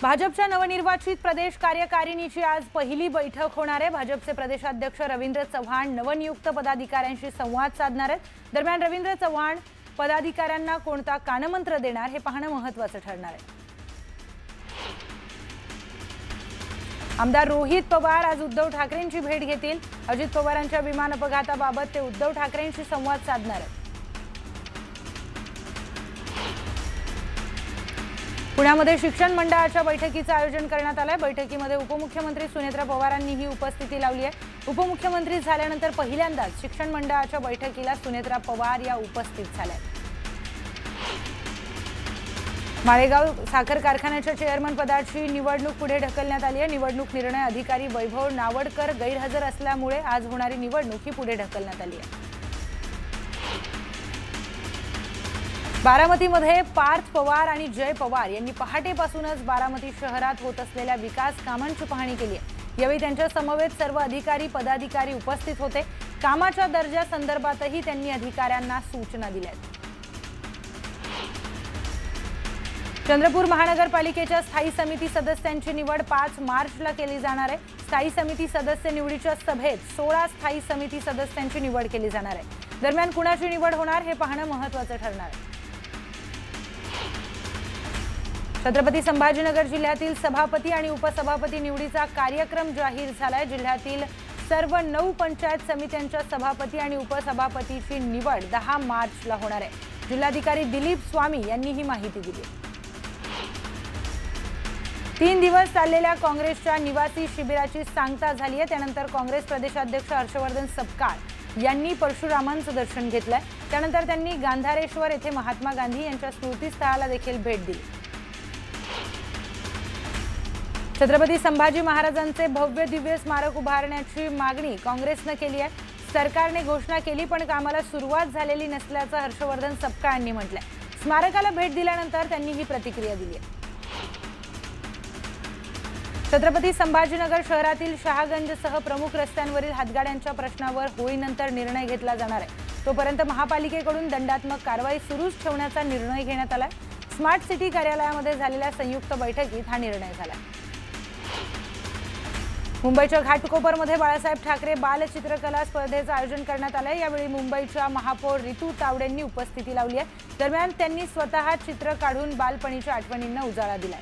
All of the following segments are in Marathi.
भाजपच्या नवनिर्वाचित प्रदेश कार्यकारिणीची आज पहिली बैठक होणार आहे। भाजपचे प्रदेशाध्यक्ष रवींद्र चव्हाण नवनियुक्त पदाधिकाऱ्यांशी संवाद साधणार आहेत। दरम्यान रवींद्र चव्हाण पदाधिकाऱ्यांना कोणता कानमंत्र देणार हे पाहणं महत्त्वाचं ठरणार आहे। आमदार रोहित पवार आज उद्धव ठाकरेंची भेट घेतील। अजित पवारांच्या विमान अपघाताबाबत ते उद्धव ठाकरेंशी संवाद साधणार आहेत। पुण्यामध्ये शिक्षण मंडळाच्या बैठकीचं आयोजन करण्यात आलंय। बैठकीमध्ये उपमुख्यमंत्री सुनेत्रा पवारांनीही उपस्थिती लावली आहे। उपमुख्यमंत्री झाल्यानंतर पहिल्यांदाच शिक्षण मंडळाच्या बैठकीला सुनेत्रा पवार या उपस्थित झाल्या। माळेगाव साखर कारखान्याच्या चेअरमन पदाची निवडणूक पुढे ढकलण्यात आली आहे। निवडणूक निर्णय अधिकारी वैभव नावडकर गैरहजर असल्यामुळे आज होणारी निवडणूक ही पुढे ढकलण्यात आली आहे। बारामतीमध्ये पार्थ पवार आणि जय पवार यांनी पहाटेपासूनच बारामती शहरात होत असलेल्या विकास कामांची पाहणी केली आहे। यावेळी त्यांच्या समवेत सर्व अधिकारी पदाधिकारी उपस्थित होते। कामाच्या दर्जा संदर्भातही त्यांनी अधिकाऱ्यांना सूचना दिल्या आहेत। चंद्रपूर महानगरपालिकेच्या स्थायी समिती सदस्यांची निवड 5 मार्चला केली जाणार आहे। स्थायी समिती सदस्य निवडीच्या सभेत 16 स्थायी समिती सदस्यांची निवड केली जाणार आहे। दरम्यान कुणाची निवड होणार हे पाहणं महत्त्वाचं ठरणार आहे। छत्रपती संभाजीनगर जिल्ह्यातील सभापती आणि उपसभापती निवडीचा कार्यक्रम जाहीर झालाय। जिल्ह्यातील सर्व 9 पंचायत समित्यांच्या सभापती आणि उपसभापतीची निवड 10 मार्चला होणार आहे। जिल्हाधिकारी दिलीप स्वामी यांनी ही माहिती दिली। 3 दिवस चाललेल्या काँग्रेसच्या निवासी शिबिराची सांगता झाली आहे। त्यानंतर काँग्रेस प्रदेशाध्यक्ष हर्षवर्धन सपकाळ यांनी परशुरामांचं दर्शन घेतलंय। त्यानंतर त्यांनी गांधारेश्वर येथे महात्मा गांधी यांच्या स्मृतीस्थळाला देखील भेट दिली। छत्रपती संभाजी महाराजांचे भव्य दिव्य स्मारक उभारण्याची मागणी काँग्रेसने केली आहे। सरकारने घोषणा केली पण कामाला सुरुवात झालेली नसल्याचं हर्षवर्धन सपकाळ यांनी म्हटलंय। स्मारकाला भेट दिल्यानंतर त्यांनी ही प्रतिक्रिया दिली आहे। छत्रपती संभाजीनगर शहरातील शहागंजसह प्रमुख रस्त्यांवरील हातगाड्यांच्या प्रश्नावर होळीनंतर निर्णय घेतला जाणार आहे। तोपर्यंत महापालिकेकडून दंडात्मक कारवाई सुरूच ठेवण्याचा निर्णय घेण्यात आलाय। स्मार्ट सिटी कार्यालयामध्ये झालेल्या संयुक्त बैठकीत हा निर्णय झाला। मुंबईच्या घाटकोपरमध्ये बाळासाहेब ठाकरे बाल चित्रकला स्पर्धेचं आयोजन करण्यात आलंय। यावेळी मुंबईच्या महापौर रितू तावडेंनी उपस्थिती लावली आहे। दरम्यान त्यांनी स्वतः चित्र काढून बालपणीच्या आठवणींना उजाळा दिलाय।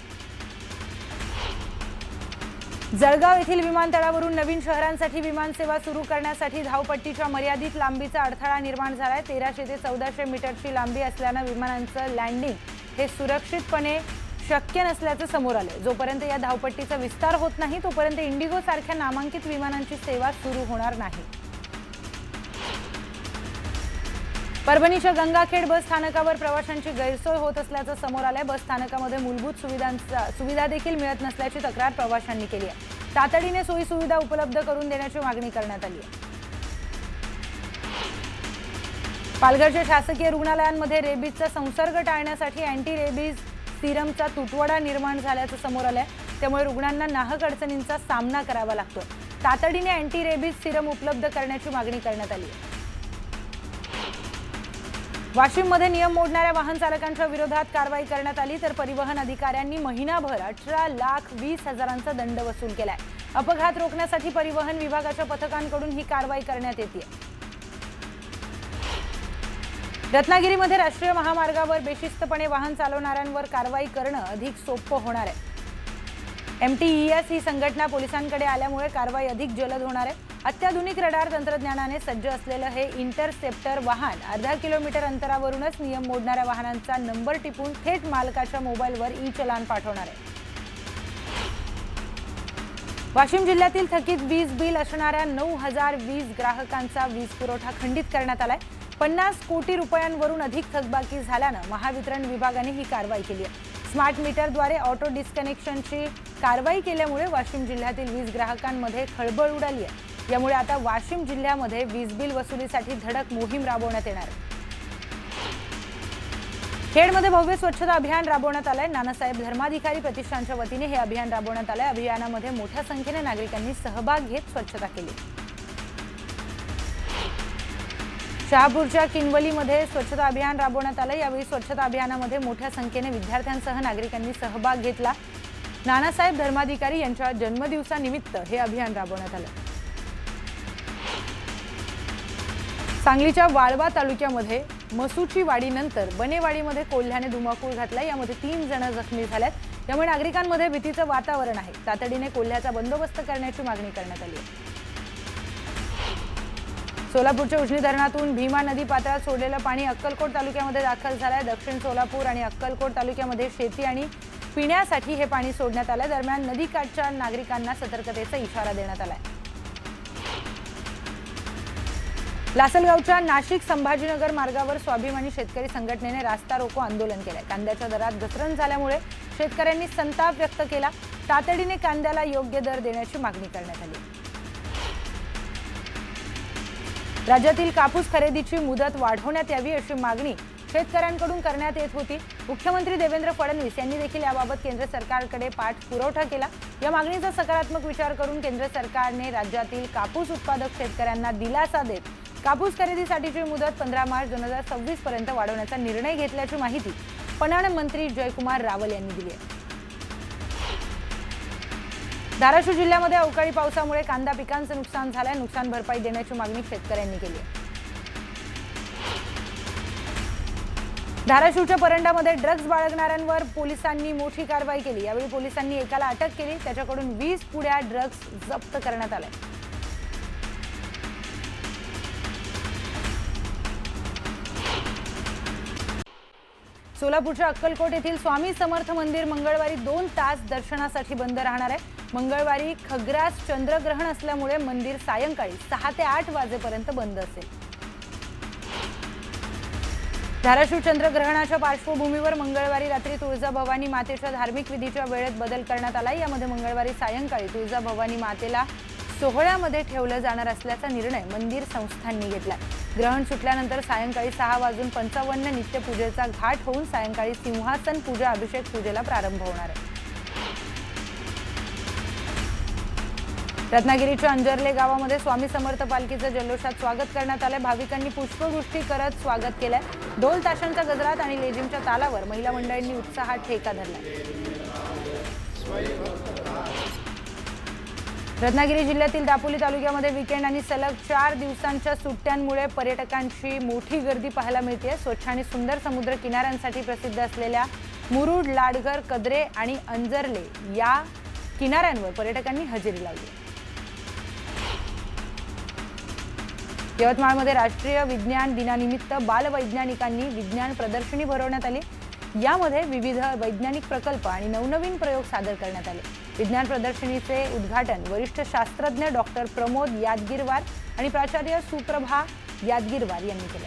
जळगाव येथील विमानतळावरून नवीन शहरांसाठी विमानसेवा सुरू करण्यासाठी धावपट्टीच्या मर्यादित लांबीचा अडथळा निर्माण झालाय। 1300 ते 1400 मीटरची लांबी असल्यानं विमानांचं लँडिंग हे सुरक्षितपणे शक्य नसल्याचं समोर आलंय। जोपर्यंत या धावपट्टीचा विस्तार होत नाही तोपर्यंत इंडिगो सारख्या नामांकित विमानांची सेवा सुरू होणार नाही। परभणीच्या गंगाखेड बस स्थानकावर प्रवाशांची गैरसोय होत असल्याचं समोर आलंय। बस स्थानकामध्ये मूलभूत सुविधा देखील मिळत नसल्याची तक्रार प्रवाशांनी केली आहे। तातडीने सोयी सुविधा उपलब्ध करून देण्याची मागणी करण्यात आली आहे। पालघरच्या शासकीय रुग्णालयांमध्ये रेबीजचा संसर्ग टाळण्यासाठी अँटी रेबीज सिरमचा तुटवडा निर्माण झाल्याचं समोर आलंय। त्यामुळे रुग्णांना नाहक अडचणींचा सामना करावा लागतोय। तातडीने अँटी रेबीज सिरम उपलब्ध करण्याची मागणी करण्यात आली आहे। वाशिममध्ये नियम मोडणाऱ्या वाहन चालकांच्या विरोधात कारवाई करण्यात आली तर परिवहन अधिकाऱ्यांनी महिनाभर 18,20,000चा दंड वसूल केलाय। अपघात रोखण्यासाठी परिवहन विभागाच्या पथकांकडून ही कारवाई करण्यात येते। रत्नागिरीमध्ये राष्ट्रीय महामार्गावर बेशिस्तपणे वाहन चालवणाऱ्यांवर कारवाई करणं अधिक सोपं होणार आहे। MTES ही संघटना पोलिसांकडे आल्यामुळे कारवाई अधिक जलद होणार आहे। अत्याधुनिक रडार तंत्रज्ञानाने सज्ज असलेलं हे इंटरसेप्टर वाहन अर्धा किलोमीटर अंतरावरूनच नियम मोडणाऱ्या वाहनांचा नंबर टिपून थेट मालकाच्या मोबाईलवर ई-चलान पाठवणार आहे। वाशिम जिल्ह्यातील थकीत वीज बिल असणाऱ्या 9,000 वीज ग्राहकांचा वीज पुरवठा खंडित करण्यात आलाय। 50 कोटी रुपयांवरून अधिक थकबाकी झाल्यानं महावितरण विभागाने ही कारवाई केली आहे। स्मार्ट मीटरद्वारे ऑटो डिस्कनेक्शनची कारवाई केल्यामुळे वाशिम जिल्ह्यातील वीज ग्राहकांमध्ये खळबळ उडाली आहे। यामुळे आता वाशिम जिल्ह्यामध्ये वीज बिल वसुलीसाठी धडक मोहीम राबवण्यात येणार आहे। खेडमध्ये भव्य स्वच्छता अभियान राबवण्यात आलंय। नानासाहेब धर्माधिकारी प्रतिष्ठानच्या वतीने हे अभियान राबवण्यात आलंय। अभियानामध्ये मोठ्या संख्येने नागरिकांनी सहभाग घेत स्वच्छता केली। शहापूरच्या किनवलीमध्ये स्वच्छता अभियान राबवण्यात आलं। यावेळी स्वच्छता अभियानामध्ये मोठ्या संख्येने विद्यार्थ्यांसह नागरिकांनी सहभाग घेतला। नानासाहेब धर्माधिकारी यांच्या जन्मदिवसानिमित्त हे अभियान राबवण्यात आलं। सांगलीच्या वाळवा तालुक्यामध्ये मसूची वाडीनंतर बनेवाडीमध्ये कोल्ह्याने धुमाकूळ घातला। यामध्ये 3 जण जखमी झाल्यात। त्यामुळे नागरिकांमध्ये भीतीचं वातावरण आहे। तातडीने कोल्ह्याचा बंदोबस्त करण्याची मागणी करण्यात आली आहे। सोलापूरच्या उजनी धरणातून भीमा नदी पात्रात सोडलेलं पाणी अक्कलकोट तालुक्यामध्ये दाखल झालंय। दक्षिण सोलापूर आणि अक्कलकोट तालुक्यामध्ये शेती आणि पिण्यासाठी हे पाणी सोडण्यात आलं। दरम्यान नदीकाठच्या नागरिकांना सतर्कतेचा इशारा देण्यात आलाय। लासलगावच्या नाशिक संभाजीनगर मार्गावर स्वाभिमानी शेतकरी संघटनेने रास्ता रोको आंदोलन केलंय। कांद्याच्या दरात घसरण झाल्यामुळे शेतकऱ्यांनी संताप व्यक्त केला। तातडीने कांद्याला योग्य दर देण्याची मागणी करण्यात आली। राज्यातील कापूस खरेदीची मुदत वाढवण्यात यावी अशी मागणी शेतकऱ्यांकडून करण्यात येत होती। मुख्यमंत्री देवेंद्र फडणवीस यांनी देखील याबाबत केंद्र सरकारकडे पाठपुरावा केला। या मागणीचा सकारात्मक विचार करून केंद्र सरकारने राज्यातील कापूस उत्पादक शेतकऱ्यांना दिलासा देत कापूस खरेदीसाठीची मुदत 15 मार्च 2026 पर्यंत वाढवण्याचा निर्णय घेतल्याची माहिती पणन मंत्री जयकुमार रावल यांनी दिली आहे। धाराशिव जिल्ह्यामध्ये अवकाळी पावसामुळे कांदा पिकांचं नुकसान झालंय। नुकसान भरपाई देण्याची मागणी शेतकऱ्यांनी केली आहे। धाराशिवच्या परंडामध्ये ड्रग्ज बाळगणाऱ्यांवर पोलिसांनी मोठी कारवाई केली। यावेळी पोलिसांनी एकाला अटक केली। त्याच्याकडून 20 पुड्या ड्रग्ज जप्त करण्यात आल्या। सोलापूरच्या अक्कलकोट येथील स्वामी समर्थ मंदिर मंगळवारी 2 तास दर्शनासाठी बंद राहणार आहे। मंगळवारी खग्रास चंद्रग्रहण असल्यामुळे मंदिर सायंकाळी 6 ते 8 वाजेपर्यंत बंद असेल। धाराशिव चंद्रग्रहणाच्या पार्श्वभूमीवर मंगळवारी रात्री तुळजाभवानी मातेच्या धार्मिक विधीच्या वेळेत बदल करण्यात आला। यामध्ये मंगळवारी सायंकाळी तुळजाभवानी मातेला सोहळ्यामध्ये ठेवलं जाणार असल्याचा निर्णय मंदिर संस्थांनी घेतला। ग्रहण सुटल्यानंतर सायंकाळी 6:55 नित्यपूजेचा घाट होऊन सायंकाळी सिंहासन पूजा अभिषेक पूजेला प्रारंभ होणार आहे। रत्नागिरीच्या अंजर्ले गावामध्ये स्वामी समर्थ पालखीचं जल्लोषात स्वागत करण्यात आलं। भाविकांनी पुष्पवृष्टी करत स्वागत केलंय। ढोल ताशांच्या गजरात आणि लेझिमच्या तालावर महिला मंडळींनी उत्साहात ठेका धरलाय। रत्नागिरी जिल्ह्यातील दापोली तालुक्यामध्ये वीकेंड आणि सलग 4 दिवसांच्या सुट्ट्यांमुळे पर्यटकांची मोठी गर्दी पाहायला मिळते। स्वच्छ आणि सुंदर समुद्र किनाऱ्यांसाठी प्रसिद्ध असलेल्या मुरुड, लाडघर, कद्रे आणि अंजर्ले या किनाऱ्यांवर पर्यटकांनी हजेरी लावली। यवतमाळमध्ये राष्ट्रीय विज्ञान दिनानिमित्त बालवैज्ञानिकांनी विज्ञान प्रदर्शनी भरवण्यात आली। यामध्ये विविध वैज्ञानिक प्रकल्प आणि नवनवीन प्रयोग सादर करण्यात आले। विज्ञान प्रदर्शनीचे उद्घाटन वरिष्ठ शास्त्रज्ञ डॉक्टर प्रमोद यादगीरवार आणि प्राचार्य सुप्रभा यादगीरवार यांनी केले।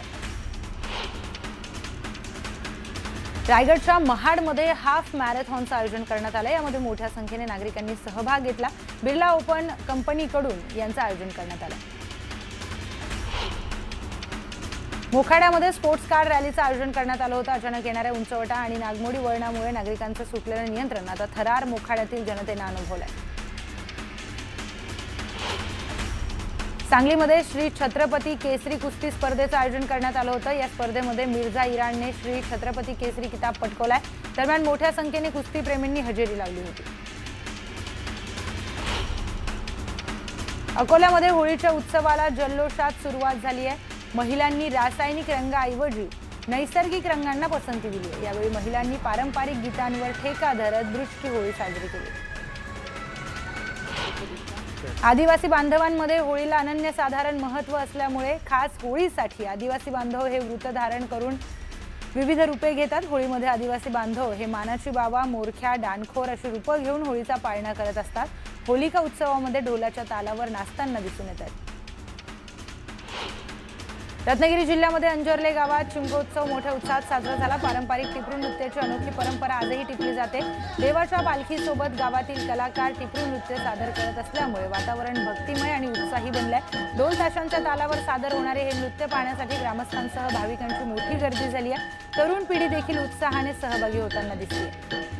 रायगडच्या महाडमध्ये हाफ मॅरेथॉनचं आयोजन करण्यात आलं। यामध्ये मोठ्या संख्येने नागरिकांनी सहभाग घेतला। बिर्ला ओपन कंपनीकडून यांचं आयोजन करण्यात आलं। मोखाड्यामध्ये स्पोर्ट्स कार रॅलीचं आयोजन करण्यात आलं होतं। अचानक येणाऱ्या उंचवटा आणि नागमोडी वळणामुळे नागरिकांचं सुटलेलं नियंत्रण आता थरार मोखाड्यातील जनतेनं अनुभवलंय। सांगलीमध्ये श्री छत्रपती केसरी कुस्ती स्पर्धेचं आयोजन करण्यात आलं होतं। या स्पर्धेमध्ये मिर्झा इराणने श्री छत्रपती केसरी किताब पटकावलाय। दरम्यान मोठ्या संख्येने कुस्तीप्रेमींनी हजेरी लावली होती। अकोल्यामध्ये होळीच्या उत्सवाला जल्लोषात सुरुवात झाली आहे। महिलांनी रासायनिक रंगाऐवजी नैसर्गिक रंगांना पसंती दिली आहे। यावेळी महिलांनी पारंपरिक गीतांवर ठेका धरत दृष्टी होळी साजरी केली। आदिवासी बांधवांमध्ये होळीला अनन्यसाधारण महत्त्व असल्यामुळे खास होळीसाठी आदिवासी बांधव हे व्रत धारण करून विविध रूपे घेतात। होळीमध्ये आदिवासी बांधव हे मानाची बाबा, मोरख्या, डाणखोर अशी रूपं घेऊन होळीचा पाळणा करत असतात। होलिका उत्सवामध्ये ढोलाच्या तालावर नाचताना दिसून येतात। रत्नागिरी जिल्ह्यामध्ये अंजर्ले गावात शिमगोत्सव मोठ्या उत्साहात साजरा झाला। पारंपरिक टिपरू नृत्याची अनोखी परंपरा आजही टिपली जाते। देवाच्या पालखीसोबत गावातील कलाकार टिपरू नृत्य सादर करत असल्यामुळे वातावरण भक्तिमय आणि उत्साही बनलंय। ढोल ताशांच्या तालावर सादर होणारे हे नृत्य पाहण्यासाठी ग्रामस्थांसह भाविकांची मोठी गर्दी झाली आहे। तरुण पिढी देखील उत्साहाने सहभागी होताना दिसते।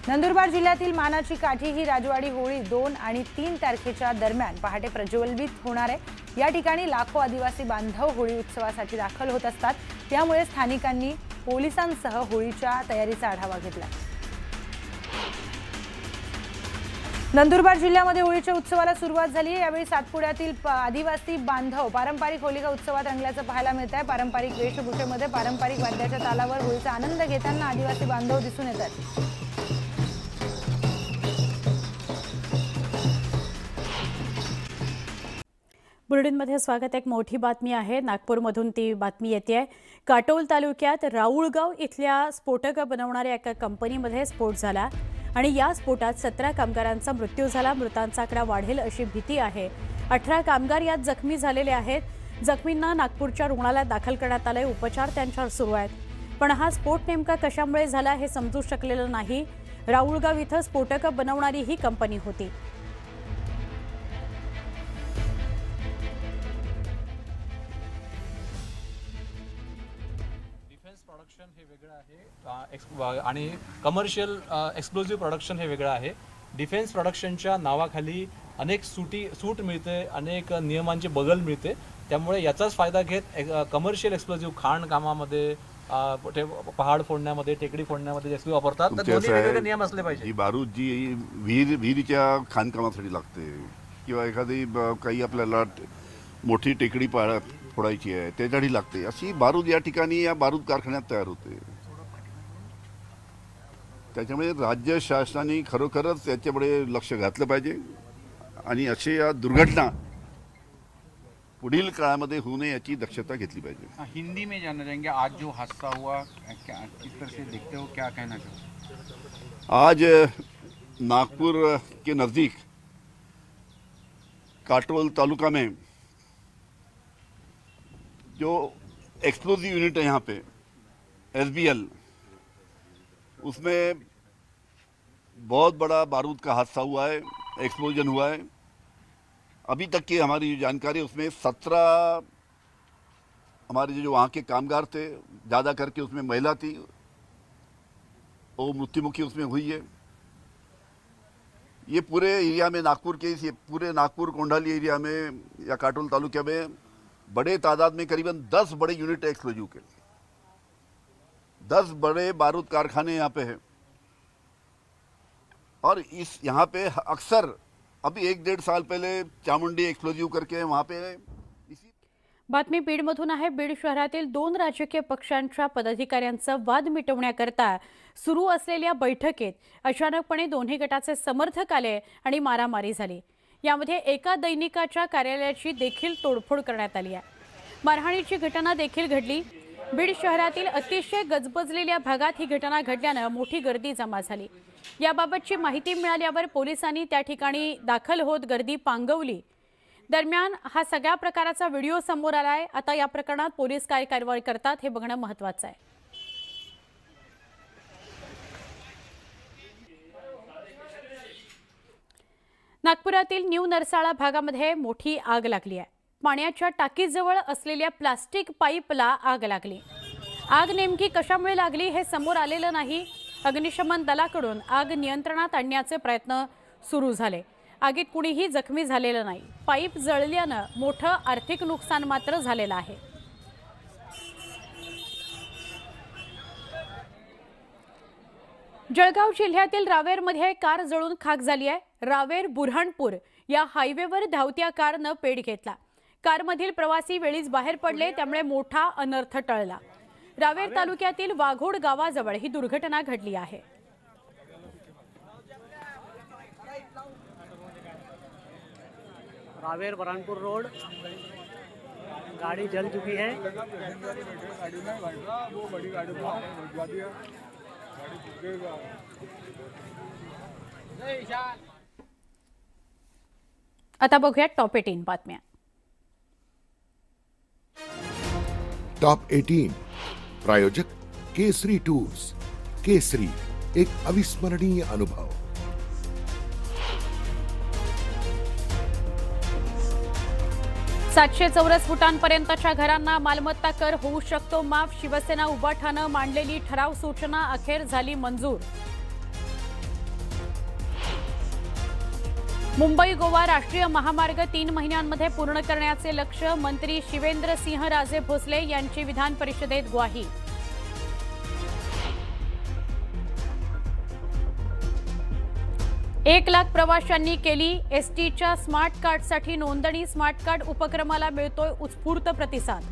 नंदुरबार जिल्ह्यातील मानाची काठी ही राजवाडी होळी 2 आणि 3 तारखेच्या दरम्यान पहाटे प्रज्वलित होणार आहे। या ठिकाणी लाखो आदिवासी बांधव होळी उत्सवासाठी दाखल होत असतात। त्यामुळे स्थानिकांनी पोलिसांसह होळीच्या तयारीचा आढावा घेतला। नंदुरबार जिल्ह्यामध्ये होळीच्या उत्सवाला सुरुवात झाली आहे। यावेळी सातपुड्यातील आदिवासी बांधव पारंपरिक होलिका उत्सवात रंगल्याचं पाहायला मिळत आहे। पारंपरिक वेशभूषेमध्ये पारंपरिक वाद्याच्या तालावर होळीचा आनंद घेताना आदिवासी बांधव दिसून येतात। बुलेटिनमध्ये स्वागत। एक मोठी बातमी आहे, नागपूरमधून ती बातमी येते आहे। काटोल तालुक्यात राऊळगाव इथल्या स्फोटक बनवणाऱ्या एका कंपनीमध्ये स्फोट झाला आणि या स्फोटात 17 कामगारांचा मृत्यू झाला। मृतांचा आकडा वाढेल अशी भीती आहे। 18 कामगार यात जखमी झालेले आहेत। जखमींना नागपूरच्या रुग्णालयात दाखल करण्यात आले, उपचार त्यांच्यावर सुरू आहेत। पण हा स्फोट नेमका कशामुळे झाला हे समजू शकलेलं नाही। राऊळगाव इथं स्फोटक बनवणारी ही कंपनी होती। प्रोडक्शन हे वेगळं आहे आणि कमर्शियल एक्सप्लोजिव्ह प्रोडक्शन हे वेगळं आहे। डिफेन्स प्रोडक्शनच्या नावाखाली अनेक सूट मिळते, अनेक नियमांची बगल मिळते। त्यामुळे याचाच फायदा घेत कमर्शियल एक्सप्लोजिव्ह खाण कामामध्ये, पहाड फोडण्यामध्ये, टेकडी फोडण्यामध्ये जास्त वापरतात। तर दोन्ही वेगवेगळे नियम असले पाहिजे। ही बारूद जी विहिरीच्या खाणकामासाठी लागते किंवा एखादी काही आपल्याला मोठी टेकडी फोडायची आहे त्यासाठी लागते, अशी बारूद या ठिकाणी या बारूद कारखान्यात तयार होते। त्याच्यामुळे राज्य शासनाने खरोखरच त्याच्याकडे लक्ष घातलं पाहिजे आणि असे या दुर्घटना पुढील काळामध्ये होऊ नये याची दक्षता घेतली पाहिजे। हिंदी में जानना चाहेंगे, आज जो हादसा हुआ किस तरह से देखते हो, क्या कहना चाहते हो? आज नागपुर के नज़दीक काटोल तालुका में जो एक्सप्लोजिव यूनिट है यहाँ पे SBL, उसमें बहुत बड़ा बारूद का हादसा हुआ है, एक्सप्लोजन हुआ है। अभी तक की हमारी जानकारी उसमें 17 हमारे जो वहाँ के कामगार थे, ज़्यादा करके उसमें महिला थी, वो मृत्युमुखी उसमें हुई है। ये पूरे एरिया में नागपुर के ये पूरे नागपुर कोंडाली एरिया में या काटोल तालुके में बड़े तादाद में करीबन 10 बड़े यूनिट एक्सप्लोजिव के, 10 बड़े बारूद कारखाने यहाँ पे हैं। और इस यहाँ पे अक्सर अभी 1-1.5 साल पहले चामुंडी एक्सप्लोजिव करके वहाँ पे इसी बातमी बीडमधून आहे। बीड शहरातील 2 राजकीय पक्षांच्या पदाधिकाऱ्यांचा वाद मिटवण्याकरता सुरू असलेल्या बैठकीत अचानकपणे दोन्ही गटाचे समर्थक आले आणि मारामारी झाली। यामध्ये एका दैनिकाच्या कार्यालयाची देखील तोडफोड करण्यात आली आहे। मारहाणीची घटना देखील घडली। बीड शहरातील अतिशय गजबजलेल्या भागात ही घटना घडल्याने मोठी गर्दी जमा झाली। याबाबतची माहिती मिळाल्यावर पोलिसांनी त्या ठिकाणी दाखल होत गर्दी पांगवली। दरम्यान हा सगळ्या प्रकाराचा व्हिडिओ समोर आलाय। आता या प्रकरणात पोलीस काय कारवाई करतात हे बघणं महत्त्वाचं आहे। नागपुरातील न्यू नरसाळा भागामध्ये मोठी आग लागली आहे। पाण्याच्या टाकीजवळ असलेल्या प्लास्टिक पाईपला आग लागली। आग नेमकी कशामुळे लागली हे समोर आलेलं नाही। अग्निशमन दलाकडून आग नियंत्रणात आणण्याचे प्रयत्न सुरू झाले। आगीत कुणीही जखमी झालेलं नाही। पाईप जळल्याने मोठं आर्थिक नुकसान मात्र झालेलं आहे। जळगाव जिल्ह्यातील रावेरमध्ये कार जळून खाक झाली आहे। रावेर बुऱ्हाणपूर या हायवेवर धावत्या कारनं पेट घेतला। कारमधील प्रवासी वेळीच बाहेर पडले, त्यामुळे मोठा अनर्थ टळला। रावेर तालुक्यातील वाघोड गावाजवळ ही दुर्घटना घडली आहे। रावेर बुरहानपुर रोड, गाड़ी जल चुकी है। आता बघूया टॉप 18 बातम्या। टॉप 18 प्रायोजक केसरी टूर्स। केसरी, एक अविस्मरणीय अनुभव। सातशे चौरस फुटांपर्यंतच्या घरांना मालमत्ता कर होऊ शकतो माफ। शिवसेना उबाठानं मांडलेली ठराव सूचना अखेर झाली मंजूर। मुंबई गोवा राष्ट्रीय महामार्ग 3 महिन्यांमध्ये पूर्ण करण्याचे लक्ष्य। मंत्री शिवेंद्रसिंहराजे भोसले यांची विधान परिषदेत ग्वाही। 1,00,000 प्रवाशांनी केली एसटीच्या स्मार्ट कार्डसाठी नोंदणी. स्मार्ट कार्ड उपक्रमाला मिळतोय उत्स्फूर्त प्रतिसाद.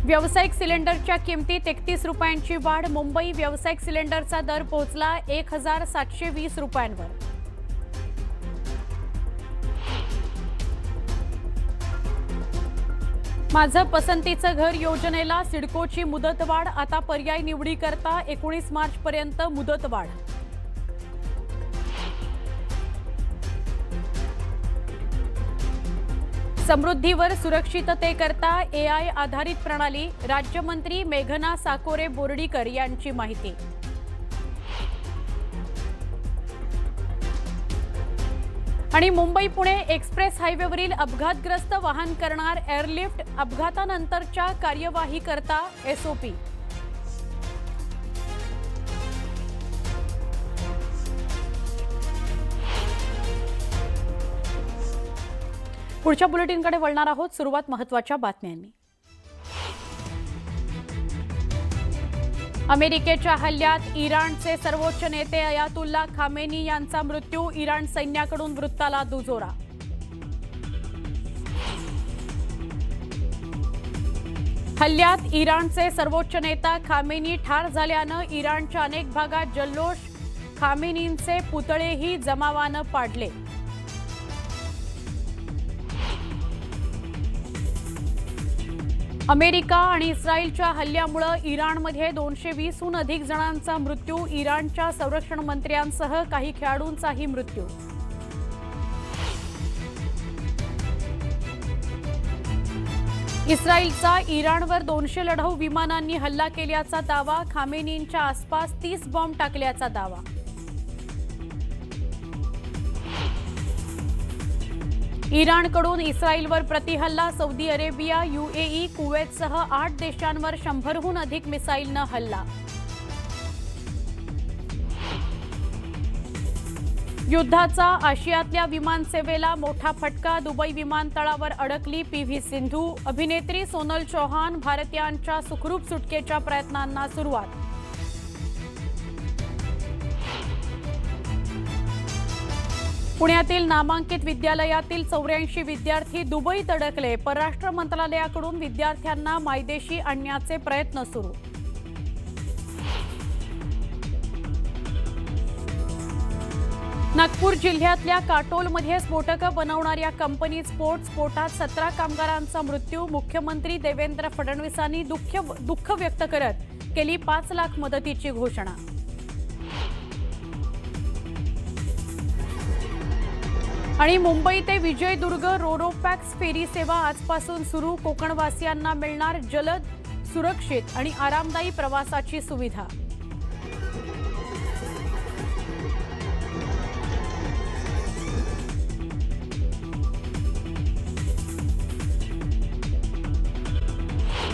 व्यावसायिक सिलेंडरच्या किमतीत 31 रुपयांची वाढ. मुंबई व्यावसायिक सिलेंडरचा दर पोहोचला 1,720 रुपयांवर. माझं पसंतीचं घर योजनेला सिडकोची मुदतवाढ. आता पर्याय निवडीकरता 19 मार्चपर्यंत मुदतवाढ. समृद्धीवर सुरक्षिततेकरता AI आधारित प्रणाली. राज्यमंत्री मेघना साकोरे बोर्डीकर यांची माहिती. आणि मुंबई पुणे एक्सप्रेस हायवेवरील अपघातग्रस्त वाहन करणार एअरलिफ्ट. अपघातानंतरच्या कार्यवाही करता SOP. पुढच्या बुलेटिनकडे वळणार आहोत. सुरुवात महत्त्वाच्या बातम्यांनी. अमेरिकेच्या हल्ल्यात इराणचे सर्वोच्च नेते अयातुल्ला खामेनी यांचा मृत्यू. इराण सैन्याकडून वृत्ताला दुजोरा. हल्ल्यात इराणचे सर्वोच्च नेता खामेनी ठार झाल्यानं इराणच्या अनेक भागात जल्लोष. खामेनींचे पुतळेही जमावानं पाडले. अमेरिका आणि इस्रायलच्या हल्ल्यामुळे इराणमध्ये 220हून अधिक जणांचा मृत्यू. इराणच्या संरक्षण मंत्र्यांसह काही खेळाडूंचाही मृत्यू. इस्रायलचा इराणवर 200 लढाऊ विमानांनी हल्ला केल्याचा दावा. खामेनींच्या आसपास 30 बॉम्ब टाकल्याचा दावा. इराणकडून इस्रायलवर प्रतिहल्ला. सौदी अरेबिया, UAE, कुवेतसह 8 देशांवर 100हून अधिक मिसाईलनं हल्ला. युद्धाचा आशियातल्या विमानसेवेला मोठा फटका. दुबई विमानतळावर अडकली PV सिंधू. अभिनेत्री सोनल चौहान. भारतीयांच्या सुखरूप सुटकेच्या प्रयत्नांना सुरुवात. पुण्यातील नामांकित विद्यालयातील 84 विद्यार्थी दुबईत अडकले. परराष्ट्र मंत्रालयाकडून विद्यार्थ्यांना मायदेशी आणण्याचे प्रयत्न सुरू. नागपूर जिल्ह्यातल्या काटोलमध्ये स्फोटकं बनवणाऱ्या कंपनीत स्फोट. स्फोटात 17 कामगारांचा मृत्यू. मुख्यमंत्री देवेंद्र फडणवीसांनी दुःख व्यक्त करत केली 5 लाख मदतीची घोषणा. आणि मुंबई ते विजयदुर्ग रोरोपॅक्स फेरी सेवा आजपासून सुरू. कोकणवासियांना मिळणार जलद, सुरक्षित आणि आरामदायी प्रवासाची सुविधा.